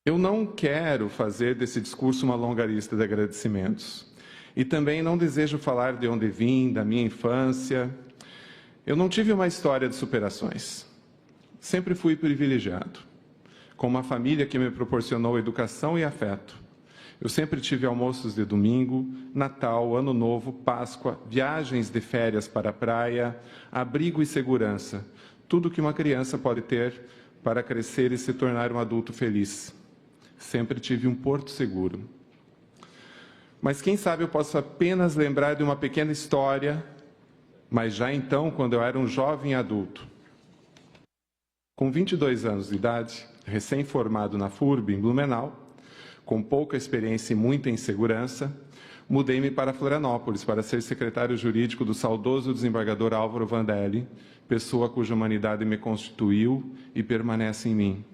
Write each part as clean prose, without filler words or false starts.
Eu não quero fazer desse discurso uma longa lista de agradecimentos. E também não desejo falar de onde vim, da minha infância. Eu não tive uma história de superações. Sempre fui privilegiado, com uma família que me proporcionou educação e afeto. Eu sempre tive almoços de domingo, Natal, Ano Novo, Páscoa, viagens de férias para a praia, abrigo e segurança. Tudo que uma criança pode ter para crescer e se tornar um adulto feliz. Sempre tive um porto seguro. Mas quem sabe eu posso apenas lembrar de uma pequena história, mas já então, quando eu era um jovem adulto. Com 22 anos de idade, recém-formado na FURB, em Blumenau, com pouca experiência e muita insegurança, mudei-me para Florianópolis para ser secretário jurídico do saudoso desembargador Álvaro Vandelli, pessoa cuja humanidade me constituiu e permanece em mim.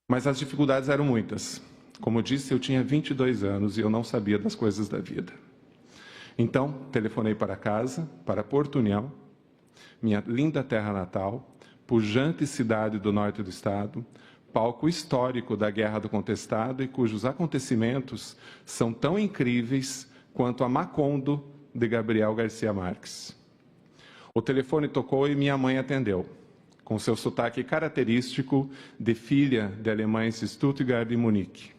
Mas as dificuldades eram muitas. Como disse, eu tinha 22 anos e eu não sabia das coisas da vida. Então, telefonei para casa, para Porto União, minha linda terra natal, pujante cidade do norte do estado, palco histórico da Guerra do Contestado e cujos acontecimentos são tão incríveis quanto a Macondo, de Gabriel Garcia Marques. O telefone tocou e minha mãe atendeu, com seu sotaque característico de filha de alemães de Stuttgart e Munique.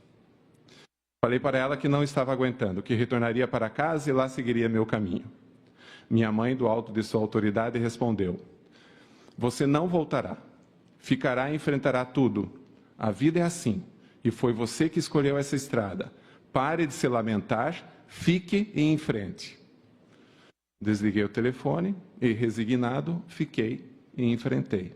Falei para ela que não estava aguentando, que retornaria para casa e lá seguiria meu caminho. Minha mãe, do alto de sua autoridade, respondeu: "Você não voltará. Ficará e enfrentará tudo. A vida é assim, e foi você que escolheu essa estrada. Pare de se lamentar, fique e enfrente." Desliguei o telefone e, resignado, fiquei e enfrentei.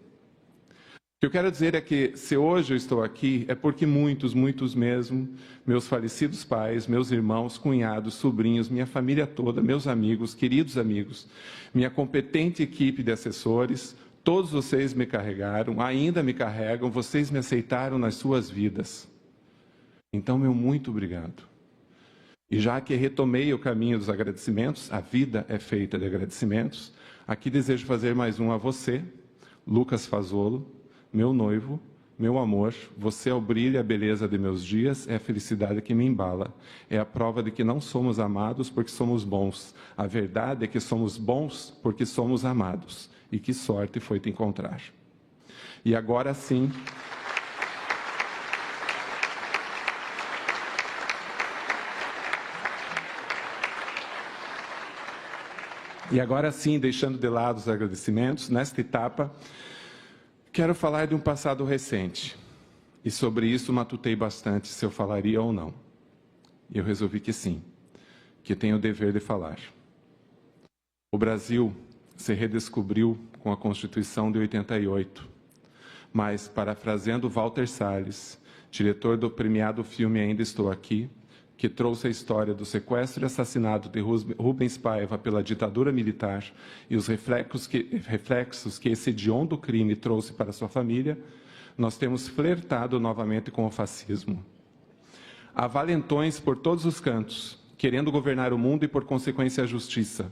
O que eu quero dizer é que, se hoje eu estou aqui, é porque muitos mesmo, meus falecidos pais, meus irmãos, cunhados, sobrinhos, minha família toda, meus amigos, queridos amigos, minha competente equipe de assessores, todos vocês me carregaram, ainda me carregam, vocês me aceitaram nas suas vidas. Então, meu muito obrigado. E já que retomei o caminho dos agradecimentos, a vida é feita de agradecimentos, aqui desejo fazer mais um a você, Lucas Fazolo, meu noivo, meu amor. Você é o brilho e a beleza de meus dias, é a felicidade que me embala. É a prova de que não somos amados porque somos bons. A verdade é que somos bons porque somos amados. E que sorte foi te encontrar. E agora sim... E agora sim, deixando de lado os agradecimentos, nesta etapa, quero falar de um passado recente. E sobre isso matutei bastante se eu falaria ou não. E eu resolvi que sim, que tenho o dever de falar. O Brasil se redescobriu com a Constituição de 88. Mas, parafraseando Walter Salles, diretor do premiado filme Ainda Estou Aqui, que trouxe a história do sequestro e assassinato de Rubens Paiva pela ditadura militar e os reflexos que esse hediondo crime trouxe para sua família, nós temos flertado novamente com o fascismo. Há valentões por todos os cantos, querendo governar o mundo e, por consequência, a justiça.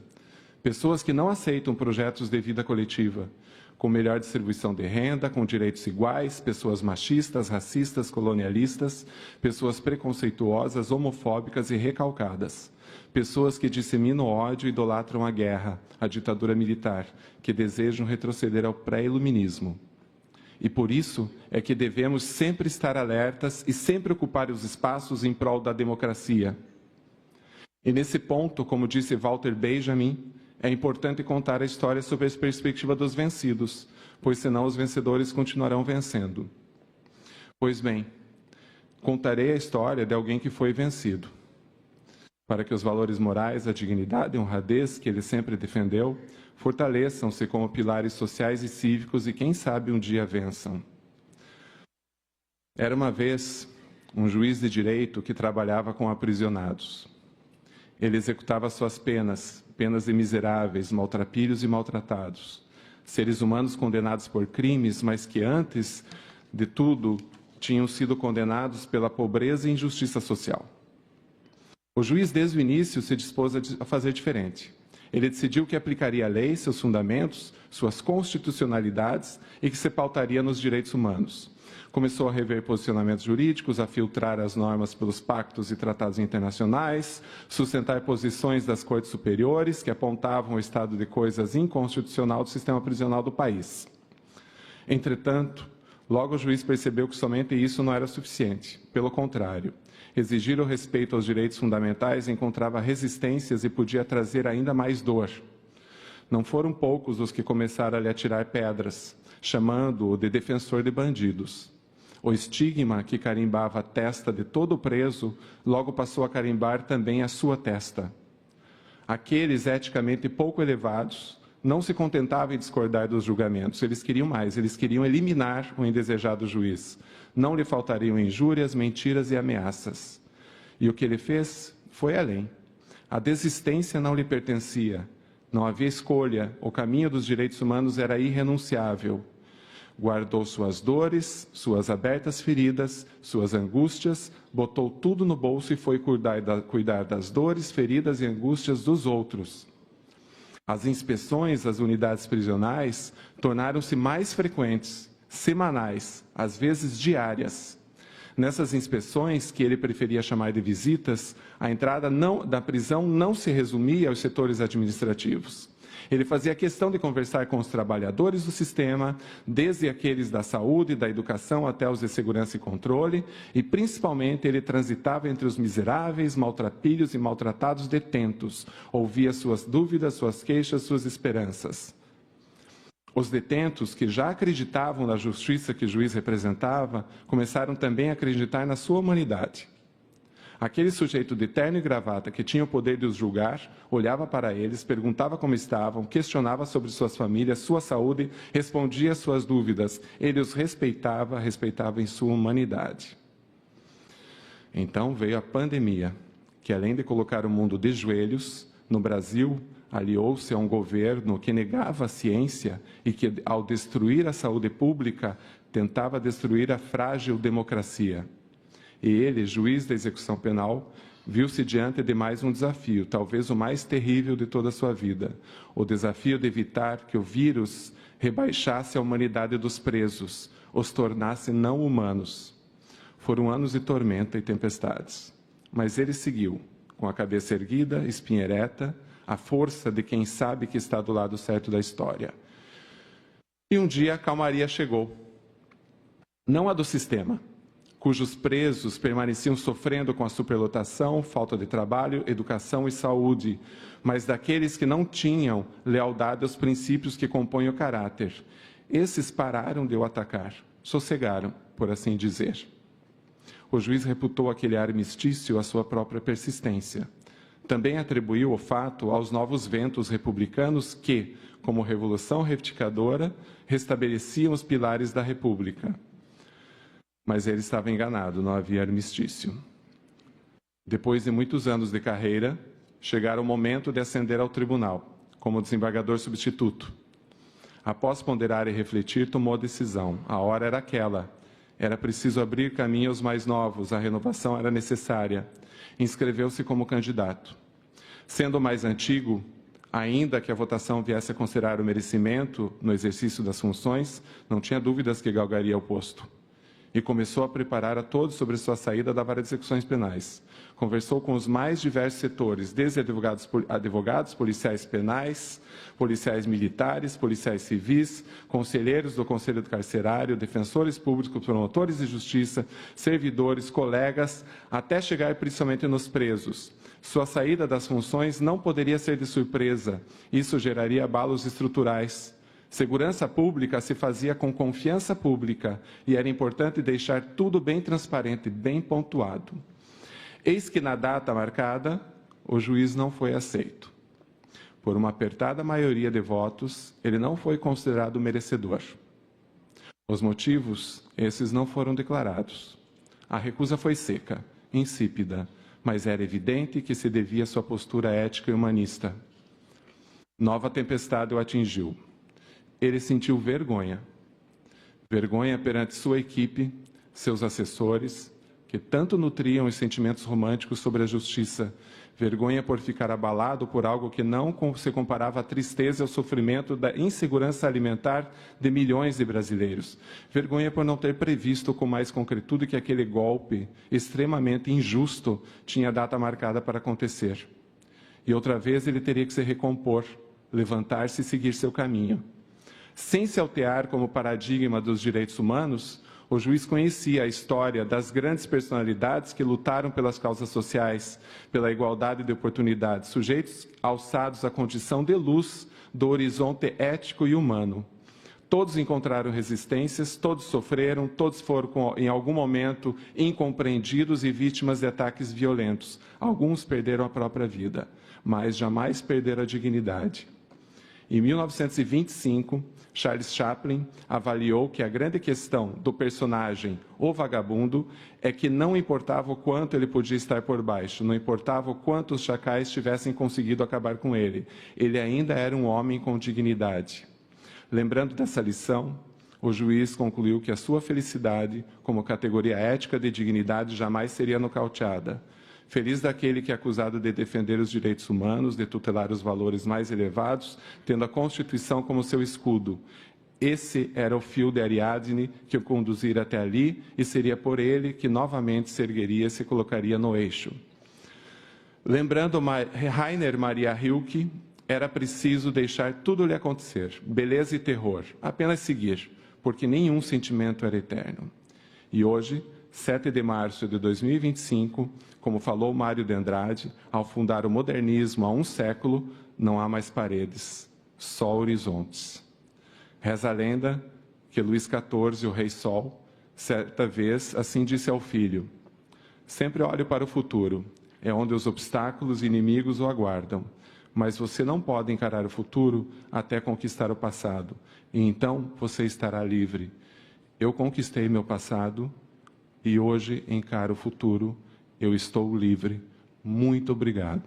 Pessoas que não aceitam projetos de vida coletiva, com melhor distribuição de renda, com direitos iguais, pessoas machistas, racistas, colonialistas, pessoas preconceituosas, homofóbicas e recalcadas, pessoas que disseminam ódio e idolatram a guerra, a ditadura militar, que desejam retroceder ao pré-iluminismo. E por isso é que devemos sempre estar alertas e sempre ocupar os espaços em prol da democracia. E nesse ponto, como disse Walter Benjamin, é importante contar a história sob a perspectiva dos vencidos, pois senão os vencedores continuarão vencendo. Pois bem, contarei a história de alguém que foi vencido, para que os valores morais, a dignidade e a honradez que ele sempre defendeu, fortaleçam-se como pilares sociais e cívicos e, quem sabe, um dia vençam. Era uma vez um juiz de direito que trabalhava com aprisionados. Ele executava suas penas de miseráveis, maltrapilhos e maltratados. Seres humanos condenados por crimes, mas que antes de tudo tinham sido condenados pela pobreza e injustiça social. O juiz, desde o início, se dispôs a fazer diferente. Ele decidiu que aplicaria a lei, seus fundamentos, suas constitucionalidades e que se pautaria nos direitos humanos. Começou a rever posicionamentos jurídicos, a filtrar as normas pelos pactos e tratados internacionais, sustentar posições das cortes superiores que apontavam o estado de coisas inconstitucional do sistema prisional do país. Entretanto, logo o juiz percebeu que somente isso não era suficiente. Pelo contrário, exigir o respeito aos direitos fundamentais encontrava resistências e podia trazer ainda mais dor. Não foram poucos os que começaram a lhe atirar pedras, chamando-o de defensor de bandidos. O estigma que carimbava a testa de todo preso logo passou a carimbar também a sua testa. Aqueles eticamente pouco elevados não se contentavam em discordar dos julgamentos, eles queriam mais, eles queriam eliminar o indesejado juiz. Não lhe faltariam injúrias, mentiras e ameaças. E o que ele fez foi além. A desistência não lhe pertencia, não havia escolha, o caminho dos direitos humanos era irrenunciável. Guardou suas dores, suas abertas feridas, suas angústias, botou tudo no bolso e foi cuidar das dores, feridas e angústias dos outros. As inspeções às unidades prisionais tornaram-se mais frequentes, semanais, às vezes diárias. Nessas inspeções, que ele preferia chamar de visitas, a entrada da prisão não se resumia aos setores administrativos. Ele fazia questão de conversar com os trabalhadores do sistema, desde aqueles da saúde, da educação até os de segurança e controle, e principalmente ele transitava entre os miseráveis, maltrapilhos e maltratados detentos, ouvia suas dúvidas, suas queixas, suas esperanças. Os detentos, que já acreditavam na justiça que o juiz representava, começaram também a acreditar na sua humanidade. Aquele sujeito de terno e gravata que tinha o poder de os julgar, olhava para eles, perguntava como estavam, questionava sobre suas famílias, sua saúde, respondia às suas dúvidas. Ele os respeitava em sua humanidade. Então veio a pandemia, que além de colocar o mundo de joelhos, no Brasil, aliou-se a um governo que negava a ciência e que, ao destruir a saúde pública, tentava destruir a frágil democracia. E ele, juiz da execução penal, viu-se diante de mais um desafio, talvez o mais terrível de toda a sua vida. O desafio de evitar que o vírus rebaixasse a humanidade dos presos, os tornasse não humanos. Foram anos de tormenta e tempestades. Mas ele seguiu, com a cabeça erguida, espinha ereta, a força de quem sabe que está do lado certo da história. E um dia a calmaria chegou. Não a do sistema, cujos presos permaneciam sofrendo com a superlotação, falta de trabalho, educação e saúde, mas daqueles que não tinham lealdade aos princípios que compõem o caráter. Esses pararam de o atacar, sossegaram, por assim dizer. O juiz reputou aquele armistício à sua própria persistência. Também atribuiu o fato aos novos ventos republicanos que, como revolução retificadora, restabeleciam os pilares da República. Mas ele estava enganado, não havia armistício. Depois de muitos anos de carreira, chegara o momento de ascender ao tribunal, como desembargador substituto. Após ponderar e refletir, tomou a decisão. A hora era aquela. Era preciso abrir caminho aos mais novos, a renovação era necessária. Inscreveu-se como candidato. Sendo o mais antigo, ainda que a votação viesse a considerar o merecimento no exercício das funções, não tinha dúvidas que galgaria o posto. E começou a preparar a todos sobre sua saída da vara de execuções penais. Conversou com os mais diversos setores, desde advogados, policiais penais, policiais militares, policiais civis, conselheiros do Conselho do Carcerário, defensores públicos, promotores de justiça, servidores, colegas, até chegar principalmente nos presos. Sua saída das funções não poderia ser de surpresa. Isso geraria abalos estruturais. Segurança pública se fazia com confiança pública e era importante deixar tudo bem transparente, bem pontuado. Eis que na data marcada, o juiz não foi aceito. Por uma apertada maioria de votos, ele não foi considerado merecedor. Os motivos, esses não foram declarados. A recusa foi seca, insípida, mas era evidente que se devia à sua postura ética e humanista. Nova tempestade o atingiu. Ele sentiu vergonha. Vergonha perante sua equipe, seus assessores, que tanto nutriam os sentimentos românticos sobre a justiça, vergonha por ficar abalado por algo que não se comparava à tristeza e ao sofrimento da insegurança alimentar de milhões de brasileiros, vergonha por não ter previsto com mais concretude que aquele golpe extremamente injusto tinha data marcada para acontecer. E outra vez ele teria que se recompor, levantar-se e seguir seu caminho. Sem se altear como paradigma dos direitos humanos, o juiz conhecia a história das grandes personalidades que lutaram pelas causas sociais, pela igualdade de oportunidades, sujeitos alçados à condição de luz do horizonte ético e humano. Todos encontraram resistências, todos sofreram, todos foram, em algum momento, incompreendidos e vítimas de ataques violentos. Alguns perderam a própria vida, mas jamais perderam a dignidade. Em 1925, Charles Chaplin avaliou que a grande questão do personagem, o vagabundo, é que não importava o quanto ele podia estar por baixo, não importava o quanto os chacais tivessem conseguido acabar com ele ainda era um homem com dignidade. Lembrando dessa lição, o juiz concluiu que a sua felicidade, como categoria ética de dignidade, jamais seria nocauteada. Feliz daquele que é acusado de defender os direitos humanos, de tutelar os valores mais elevados, tendo a Constituição como seu escudo. Esse era o fio de Ariadne que o conduzira até ali, e seria por ele que novamente se ergueria e se colocaria no eixo. Lembrando Rainer Maria Rilke, era preciso deixar tudo lhe acontecer, beleza e terror, apenas seguir, porque nenhum sentimento era eterno. E hoje, 7 de março de 2025, como falou Mário de Andrade, ao fundar o modernismo há um século, não há mais paredes, só horizontes. Reza a lenda que Luís XIV, o Rei Sol, certa vez assim disse ao filho: sempre olhe para o futuro, é onde os obstáculos e inimigos o aguardam, mas você não pode encarar o futuro até conquistar o passado, e então você estará livre. Eu conquistei meu passado e hoje encaro o futuro. Eu estou livre. Muito obrigado.